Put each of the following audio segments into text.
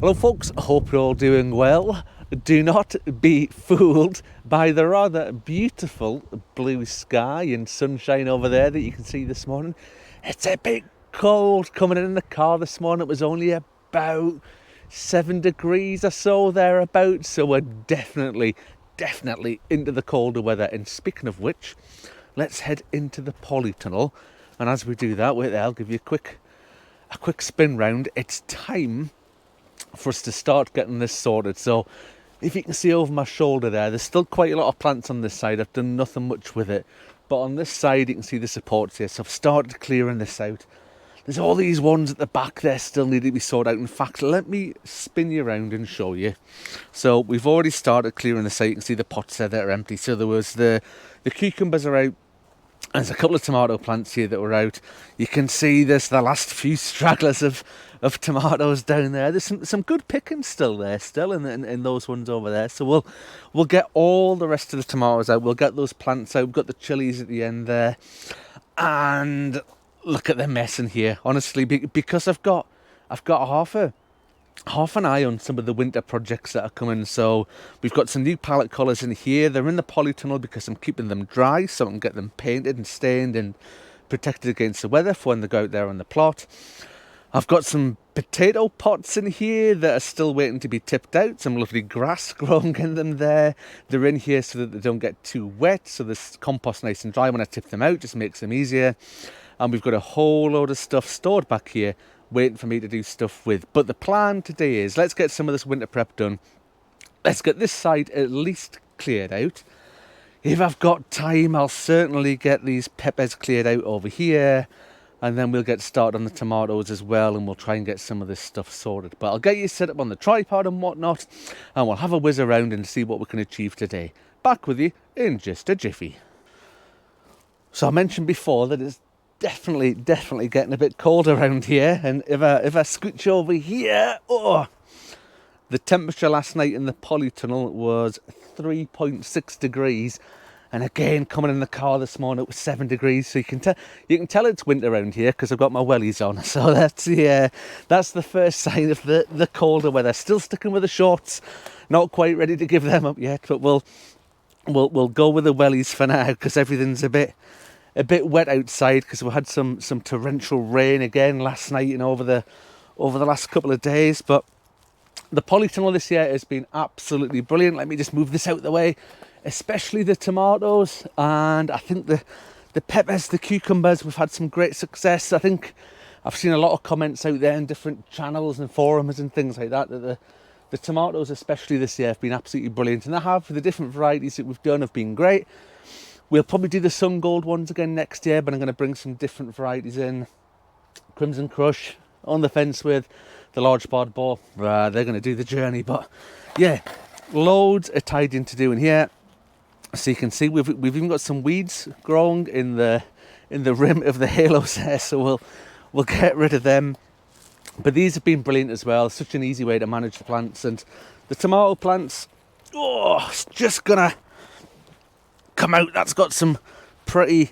Hello folks, I hope you're all doing well. Do not be fooled by the rather beautiful blue sky and sunshine over there that you can see this morning. It's a bit cold coming in the car this morning. It was only about 7 degrees or so thereabouts, so we're definitely into the colder weather. And speaking of which, let's head into the polytunnel, and as we do that, wait there, I'll give you a quick spin round. It's time for us to start getting this sorted. So if you can see over my shoulder there's still quite a lot of plants on this side. I've done nothing much with it, but on this side you can see the supports here, so I've started clearing this out. There's all these ones at the back there still need to be sorted out. In fact, let me spin you around and show you. So we've already started clearing this out. You can see the pots there that are empty. So there was the cucumbers are out. There's a couple of tomato plants here that were out. You can see there's the last few stragglers of tomatoes down there. There's some good pickings still there, in those ones over there. So we'll get all the rest of the tomatoes out. We'll get those plants out. We've got the chilies at the end there. And look at the mess in here. Honestly, because I've got half an eye on some of the winter projects that are coming. So we've got some new palette colours in here. They're in the polytunnel because I'm keeping them dry so I can get them painted and stained and protected against the weather for when they go out there on the plot. I've got some potato pots in here that are still waiting to be tipped out. Some lovely grass growing in them there. They're in here so that they don't get too wet, so this compost nice and dry when I tip them out, just makes them easier. And we've got a whole load of stuff stored back here waiting for me to do stuff with. But the plan today is, let's get some of this winter prep done. Let's get this side at least cleared out. If I've got time, I'll certainly get these peppers cleared out over here, and then we'll get started on the tomatoes as well, and we'll try and get some of this stuff sorted. But I'll get you set up on the tripod and whatnot, and we'll have a whiz around and see what we can achieve today. Back with you in just a jiffy. So I mentioned before that it's definitely getting a bit cold around here, and if I scooch over here, the temperature last night in the polytunnel was 3.6 degrees, and again coming in the car this morning it was 7 degrees. So you can tell it's winter around here because I've got my wellies on. So that's the first sign of the colder weather. Still sticking with the shorts, not quite ready to give them up yet, but we'll go with the wellies for now because everything's a bit wet outside because we had some torrential rain again last night and over the last couple of days. But the polytunnel this year has been absolutely brilliant. Let me just move this out of the way, especially the tomatoes, and I think the peppers, the cucumbers, we've had some great success. I think I've seen a lot of comments out there in different channels and forums and things like that the tomatoes especially this year have been absolutely brilliant, and the different varieties that we've done have been great. We'll probably do the Sun Gold ones again next year, but I'm going to bring some different varieties in. Crimson Crush on the fence with the large barred ball. They're going to do the journey, but yeah, loads of tidying to do in here. So you can see we've even got some weeds growing in the rim of the halos there, so we'll get rid of them. But these have been brilliant as well. Such an easy way to manage the plants, and the tomato plants. It's just gonna come out. That's got some pretty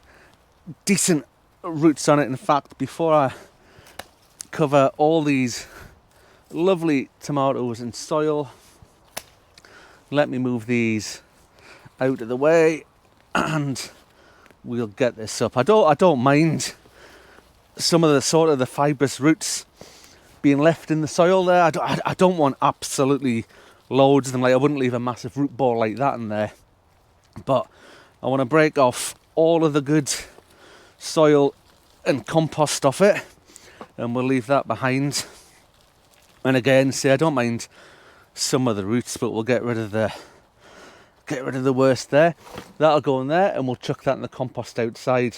decent roots on it. In fact, before I cover all these lovely tomatoes in soil, let me move these out of the way and we'll get this up. I don't mind some of the fibrous roots being left in the soil there. I don't want absolutely loads of them. Like, I wouldn't leave a massive root ball like that in there, but I want to break off all of the good soil and compost off it, and we'll leave that behind. And again, see, I don't mind some of the roots, but we'll get rid of the worst there. That'll go in there, and we'll chuck that in the compost outside.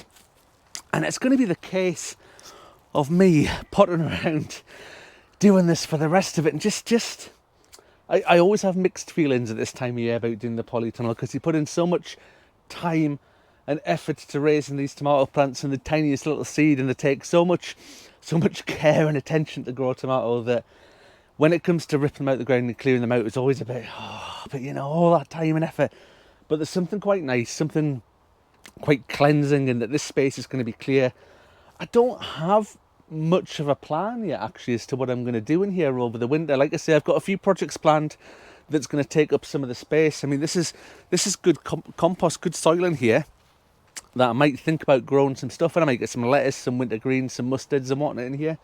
And it's going to be the case of me pottering around doing this for the rest of it, and I always have mixed feelings at this time of year about doing the polytunnel, because you put in so much time and effort to raising these tomato plants and the tiniest little seed, and they take so much care and attention to grow a tomato that when it comes to ripping them out of the ground and clearing them out, it's always a bit, but all that time and effort. But there's something quite nice, something quite cleansing, and that this space is going to be clear. I don't have much of a plan yet, actually, as to what I'm going to do in here over the winter. Like I say, I've got a few projects planned that's going to take up some of the space. I mean, this is good compost, good soil in here that I might think about growing some stuff, and I might get some lettuce, some winter greens, some mustards and whatnot in here.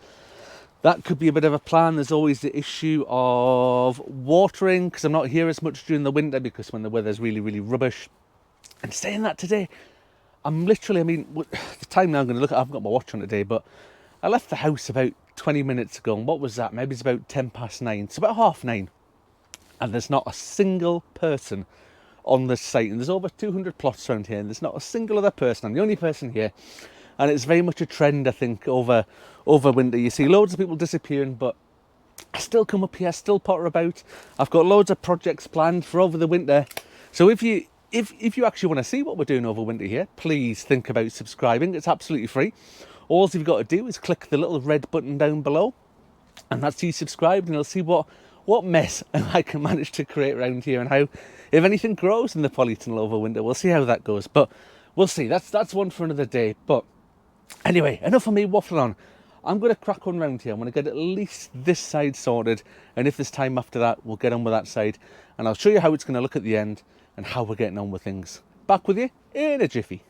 That could be a bit of a plan. There's always the issue of watering, because I'm not here as much during the winter because when the weather's really, really rubbish. And saying that today, I'm literally, I mean, the time now I'm going to look at, I haven't got my watch on today, but I left the house about 20 minutes ago, and what was that? Maybe it's about 9:10, so about 9:30. And there's not a single person on this site, and there's over 200 plots around here, and there's not a single other person. I'm the only person here, and it's very much a trend, I think, over winter. You see loads of people disappearing, but I still come up here, still potter about. I've got loads of projects planned for over the winter. So if you actually want to see what we're doing over winter here, please think about subscribing. It's absolutely free. All you've got to do is click the little red button down below, and that's you subscribed, and you'll see what mess I can manage to create around here, and how, if anything grows in the polytunnel over winter. We'll see how that goes, but we'll see. That's one for another day. But anyway, enough of me waffling on. I'm going to crack on round here. I'm going to get at least this side sorted, and if there's time after that, we'll get on with that side, and I'll show you how it's going to look at the end and how we're getting on with things. Back with you in a jiffy.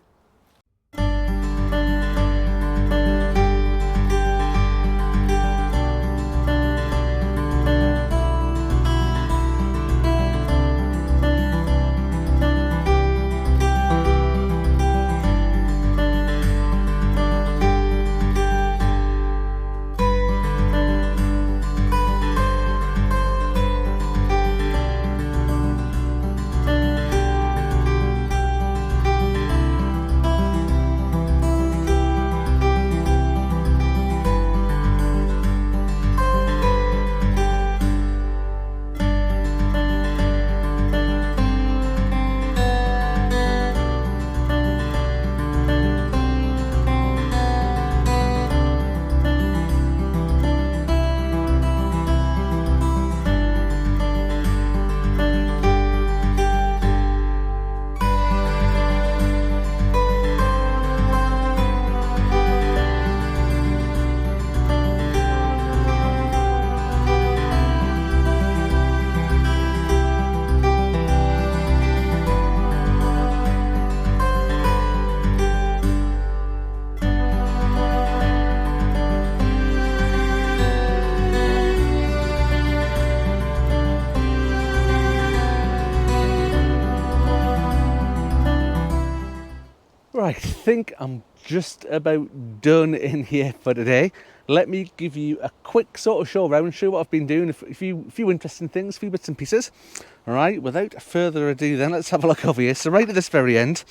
Right, I think I'm just about done in here for today. Let me give you a quick sort of show around, show what I've been doing, a few interesting things, a few bits and pieces. All right, without further ado then, let's have a look over here. So right at this very end,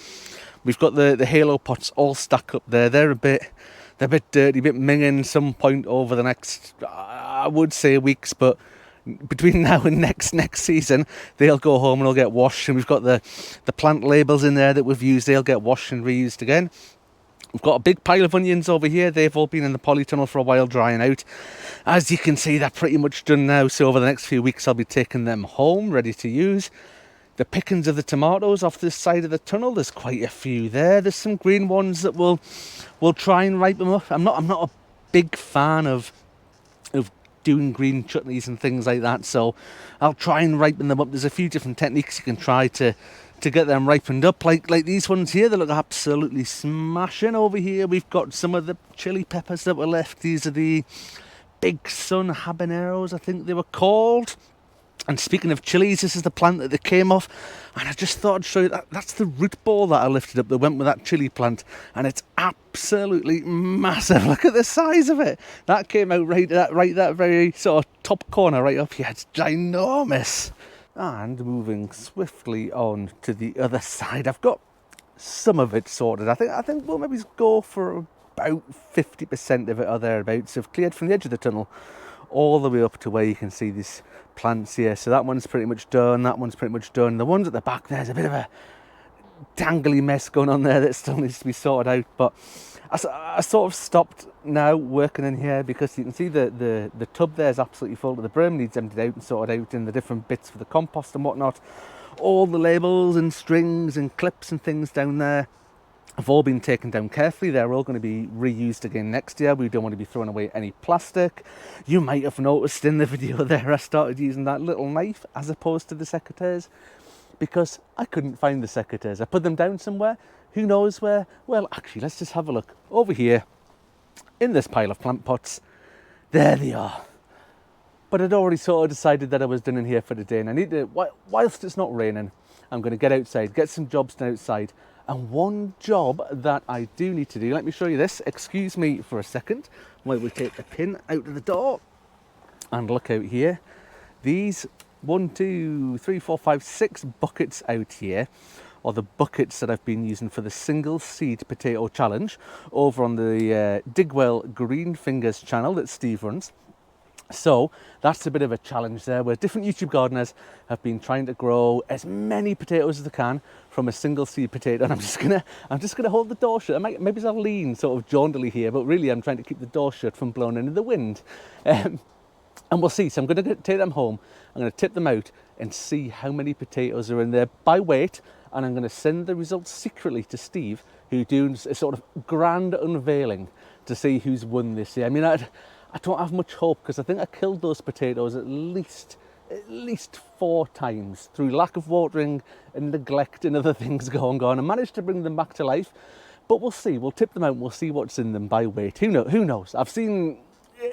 we've got the halo pots all stuck up there. They're a bit dirty, a bit minging some point over the next, I would say, weeks, but between now and next season, they'll go home and they'll get washed. And we've got the plant labels in there that we've used. They'll get washed and reused again. We've got a big pile of onions over here. They've all been in the polytunnel for a while, drying out. As you can see, they're pretty much done now. So over the next few weeks, I'll be taking them home, ready to use. The pickings of the tomatoes off this side of the tunnel, there's quite a few there. There's some green ones that we'll try and ripen them up. I'm not a big fan of doing green chutneys and things like that, so I'll try and ripen them up. There's a few different techniques you can try to get them ripened up, like these ones here. They look absolutely smashing. Over here we've got some of the chili peppers that were left. These are the Big Sun habaneros, I think they were called. And speaking of chilies, this is the plant that they came off, and I just thought I'd show you that's the root ball that I lifted up that went with that chili plant, and it's absolutely massive. Look at the size of it. That came out right that very sort of top corner right up here. It's ginormous. And moving swiftly on to the other side, I've got some of it sorted. I think we'll maybe go for about 50% of it or thereabouts. I've cleared from the edge of the tunnel all the way up to where you can see these plants here. So that one's pretty much done, that one's pretty much done. The ones at the back, there's a bit of a dangly mess going on there that still needs to be sorted out, but I sort of stopped now working in here because you can see the tub there is absolutely full to the brim, needs emptied out and sorted out, in the different bits for the compost and whatnot. All the labels and strings and clips and things down there, have all been taken down carefully. They're all going to be reused again next year. We don't want to be throwing away any plastic. You might have noticed in the video there I started using that little knife as opposed to the secateurs, because I couldn't find the secateurs. I put them down somewhere, who knows where. Well, actually, let's just have a look over here in this pile of plant pots. There they are. But I'd already sort of decided that I was done in here for the day, and I need to, whilst it's not raining, I'm going to get outside, get some jobs done outside. And one job that I do need to do, let me show you this. Excuse me for a second while we take the pin out of the door and look out here. These 1, 2, 3, 4, 5, 6 buckets out here are the buckets that I've been using for the single seed potato challenge over on the Digwell Green Fingers channel that Steve runs. So that's a bit of a challenge there, where different YouTube gardeners have been trying to grow as many potatoes as they can from a single seed potato. And I'm just gonna hold the door shut. Maybe I'll lean sort of jauntily here, but really I'm trying to keep the door shut from blowing into the wind. And we'll see. So I'm going to take them home. I'm going to tip them out and see how many potatoes are in there by weight. And I'm going to send the results secretly to Steve, who's doing a sort of grand unveiling to see who's won this year. I mean, I don't have much hope, because I think I killed those potatoes at least 4 times through lack of watering and neglect and other things going on. I managed to bring them back to life, but we'll see. We'll tip them out and we'll see what's in them by weight. Who knows? I've seen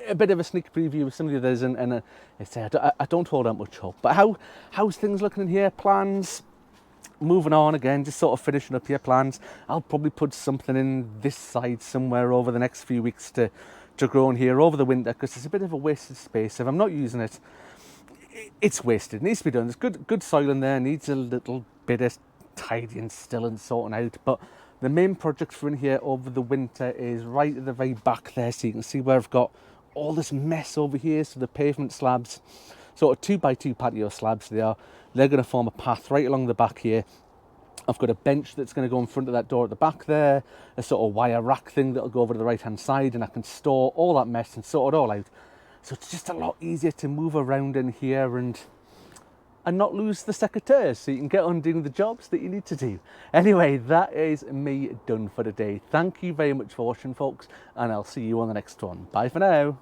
a bit of a sneak preview of some of the others, and I don't hold out much hope. But how's things looking in here? Plans? Moving on again, just sort of finishing up your plans. I'll probably put something in this side somewhere over the next few weeks to grow in here over the winter, because it's a bit of a wasted space. If I'm not using it, it's wasted. It needs to be done. There's good soil in there, needs a little bit of tidying still and sorting out. But the main project for in here over the winter is right at the very back there, so you can see where I've got all this mess over here. So the pavement slabs, sort of 2x2 patio slabs, they're going to form a path right along the back here. I've got a bench that's going to go in front of that door at the back there, a sort of wire rack thing that'll go over to the right hand side, and I can store all that mess and sort it all out. So it's just a lot easier to move around in here and not lose the secateurs, so you can get on doing the jobs that you need to do. Anyway, that is me done for today. Thank you very much for watching, folks, and I'll see you on the next one. Bye for now.